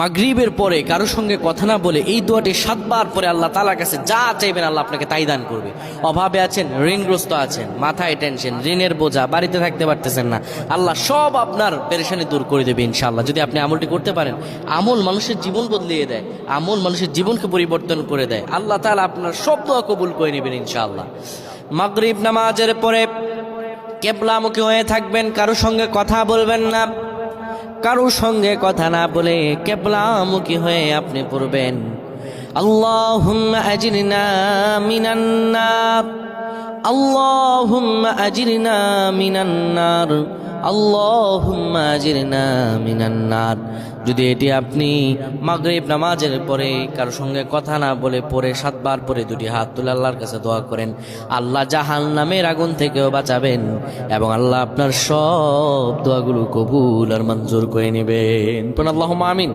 মাগরিবের পরে কারোর সঙ্গে কথা না বলে এই দোয়াটি 7 বার পরে আল্লাহ তাআলার কাছে যা চাইবেন আল্লাহ আপনাকে তাই দান করবে। অভাবে আছেন, ঋণগ্রস্ত আছেন, মাথায় টেনশন, ঋণের বোঝা, বাড়িতে থাকতে পারতেছেন না, আল্লাহ সব আপনার পেরেশানি দূর করে দেবে ইনশাআল্লাহ। যদি আপনি আমলটি করতে পারেন, আমল মানুষের জীবন বদলিয়ে দেয়, আমল মানুষের জীবনকে পরিবর্তন করে দেয়। আল্লাহ তাআলা আপনার সব দোয়া কবুল করে নেবেন ইনশাআল্লাহ। মাগরিব নামাজের পরে কিবলামুখী হয়ে থাকবেন, কারোর সঙ্গে কথা বলবেন না, কারোর সঙ্গে কথা না বলে কিবলামুখী হয়ে আপনি পড়বেন আল্লাহুম্মা আজিরনা মিনান নার, আল্লাহুম্মা আজিরনা মিনান নার, আল্লাহুম্মা আজিরনা মিনান নার। যদি এটি আপনি মাগরিব নামাজের পরে কারোর সঙ্গে কথা না বলে পড়ে 7 বার পরে দুটি হাত তুলে আল্লাহর কাছে দোয়া করেন, আল্লাহ জাহান্নামের আগুন থেকেও বাঁচাবেন এবং আল্লাহ আপনার সব দোয়াগুলো কবুল আর মঞ্জুর করে নেবেন। আল্লাহুম্মা আমিন।